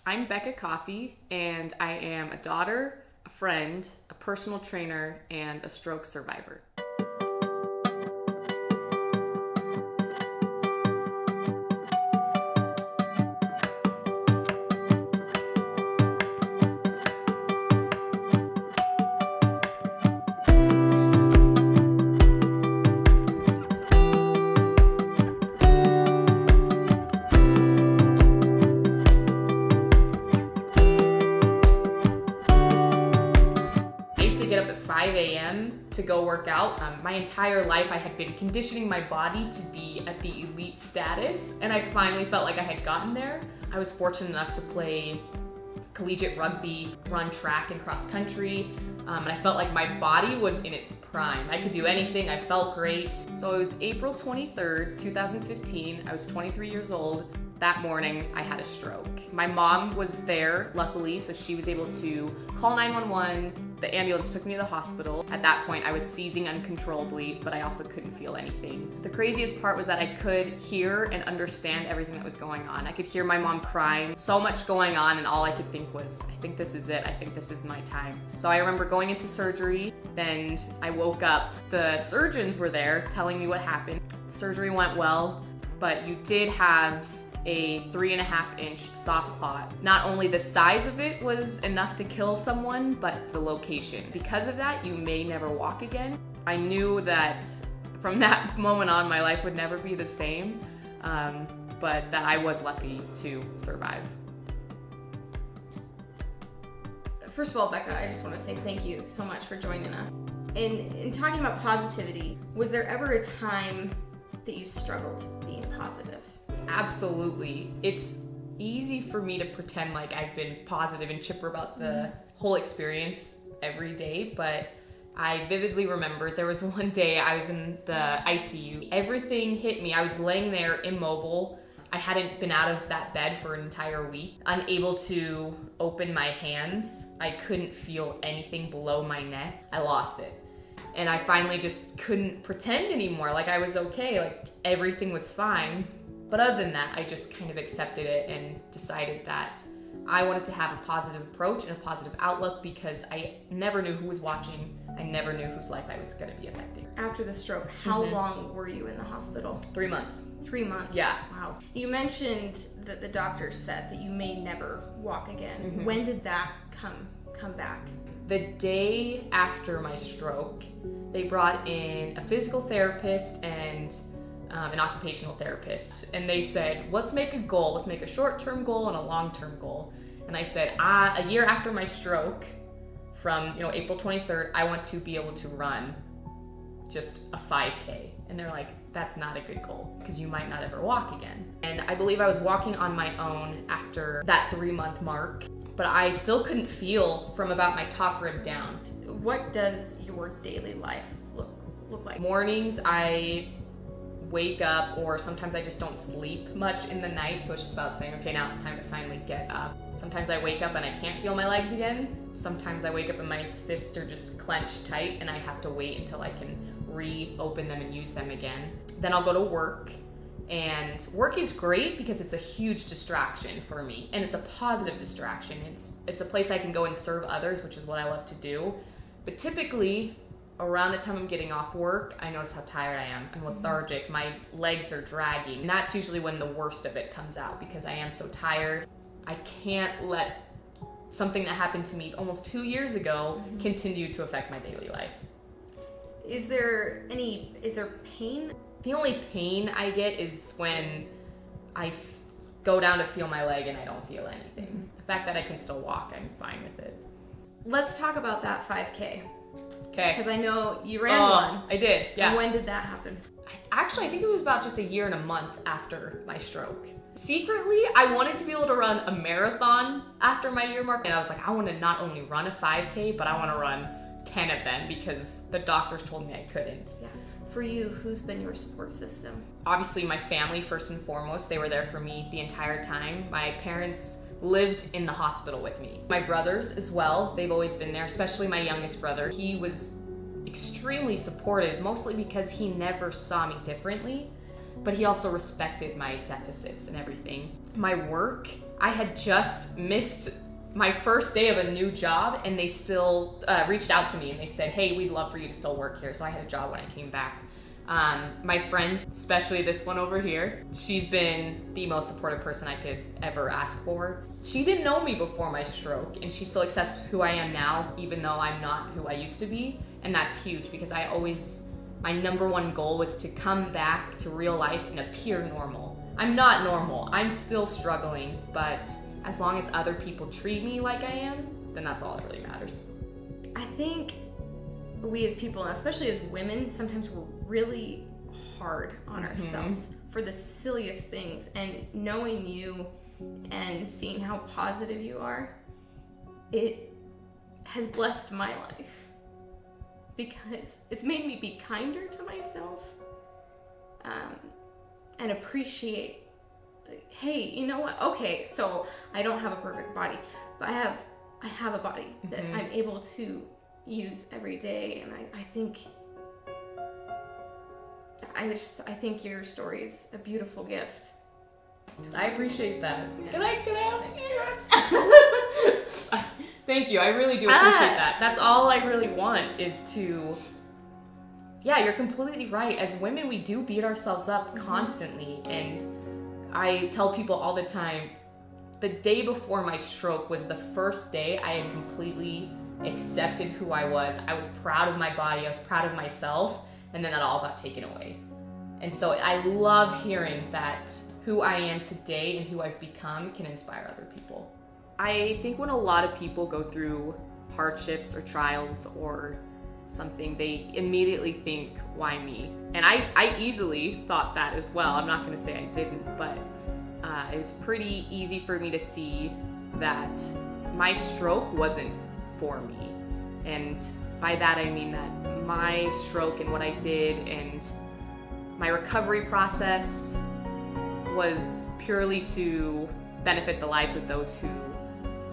I'm Bekah Coffey, and I am a daughter, a friend, a personal trainer, and a stroke survivor. Get up at 5 a.m. to go work out. My entire life I had been conditioning my body to be at the elite status, and I finally felt like I had gotten there. I was fortunate enough to play collegiate rugby, run track and cross country, and I felt like my body was in its prime. I could do anything, I felt great. So it was April 23rd, 2015. I was 23 years old. That morning, I had a stroke. My mom was there, luckily, so she was able to call 911. The ambulance took me to the hospital. At that point, I was seizing uncontrollably, but I also couldn't feel anything. The craziest part was that I could hear and understand everything that was going on. I could hear my mom crying, so much going on, and all I could think was, I think this is it. I think this is my time. So I remember going into surgery, then I woke up. The surgeons were there telling me what happened. Surgery went well, but you did have a 3.5-inch soft clot. Not only the size of it was enough to kill someone, but the location. Because of that, you may never walk again. I knew that from that moment on, my life would never be the same, but that I was lucky to survive. First of all, Bekah, I just want to say thank you so much for joining us. In talking about positivity, was there ever a time that you struggled being positive? Absolutely. It's easy for me to pretend like I've been positive and chipper about the whole experience every day, but I vividly remember there was one day I was in the ICU. Everything hit me. I was laying there immobile. I hadn't been out of that bed for an entire week, unable to open my hands. I couldn't feel anything below my neck. I lost it. And I finally just couldn't pretend anymore. Like I was okay, like everything was fine. But other than that, I just kind of accepted it and decided that I wanted to have a positive approach and a positive outlook because I never knew who was watching. I never knew whose life I was going to be affecting. After the stroke, how long were you in the hospital? 3 months. 3 months? Yeah. Wow. You mentioned that the doctor said that you may never walk again. When did that come back? The day after my stroke, they brought in a physical therapist and an occupational therapist, and they said, let's make a goal. Let's make a short-term goal and a long-term goal. And I said, a year after my stroke, from April 23rd, I want to be able to run just a 5K. And they're like, that's not a good goal because you might not ever walk again. And I believe I was walking on my own after that 3-month mark, but I still couldn't feel from about my top rib down. What does your daily life look like? Mornings, I wake up, or sometimes I just don't sleep much in the night, so it's just about saying, okay, now it's time to finally get up. Sometimes I wake up and I can't feel my legs again. Sometimes I wake up and my fists are just clenched tight and I have to wait until I can reopen them and use them again. Then I'll go to work, and work is great because it's a huge distraction for me, and it's a positive distraction. It's a place I can go and serve others, which is what I love to do. But typically, around the time I'm getting off work, I notice how tired I am. I'm lethargic, my legs are dragging. And that's usually when the worst of it comes out because I am so tired. I can't let something that happened to me almost 2 years ago continue to affect my daily life. Is there pain? The only pain I get is when I go down to feel my leg and I don't feel anything. The fact that I can still walk, I'm fine with it. Let's talk about that 5K. Okay. Because I know you ran one. I did, yeah. And when did that happen? Actually, I think it was about just a year and a month after my stroke. Secretly, I wanted to be able to run a marathon after my year mark. And I was like, I want to not only run a 5K, but I want to run 10 of them because the doctors told me I couldn't. Yeah. For you, who's been your support system? Obviously, my family, first and foremost. They were there for me the entire time. My parents lived in the hospital with me. My brothers as well, they've always been there, especially my youngest brother. He was extremely supportive, mostly because he never saw me differently, but he also respected my deficits and everything. My work, I had just missed my first day of a new job, and they still reached out to me and they said, hey, we'd love for you to still work here. So I had a job when I came back. My friends, especially this one over here, she's been the most supportive person I could ever ask for. She didn't know me before my stroke, and she still accepts who I am now, even though I'm not who I used to be. And that's huge, because my number one goal was to come back to real life and appear normal. I'm not normal, I'm still struggling, but as long as other people treat me like I am, then that's all that really matters. I think we as people, and especially as women, sometimes we're really hard on ourselves for the silliest things. And knowing you and seeing how positive you are, it has blessed my life, because it's made me be kinder to myself, and appreciate, hey, you know what? Okay, so I don't have a perfect body, but I have a body that I'm able to use every day. And I think your story is a beautiful gift. I appreciate that. Can I have Thank you. I really do appreciate that. That's all I really want is to, yeah, you're completely right. As women, we do beat ourselves up constantly. And I tell people all the time, the day before my stroke was the first day I had completely accepted who I was. I was proud of my body, I was proud of myself, and then that all got taken away. And so I love hearing that who I am today and who I've become can inspire other people. I think when a lot of people go through hardships or trials or something, they immediately think, why me? And I easily thought that as well. I'm not gonna say I didn't, but it was pretty easy for me to see that my stroke wasn't for me. And by that I mean that my stroke and what I did and my recovery process was purely to benefit the lives of those who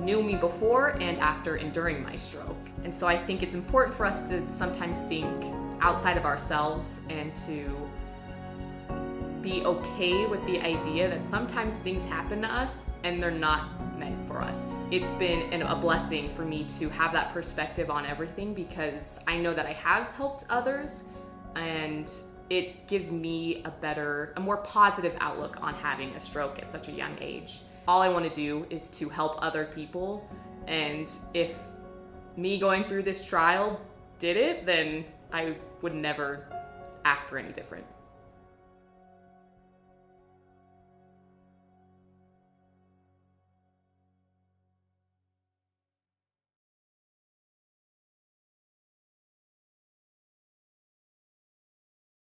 knew me before and after and during my stroke. And so I think it's important for us to sometimes think outside of ourselves and to be okay with the idea that sometimes things happen to us and they're not meant for us. It's been a blessing for me to have that perspective on everything, because I know that I have helped others, and it gives me a more positive outlook on having a stroke at such a young age. All I want to do is to help other people, and if me going through this trial did it, then I would never ask for any different.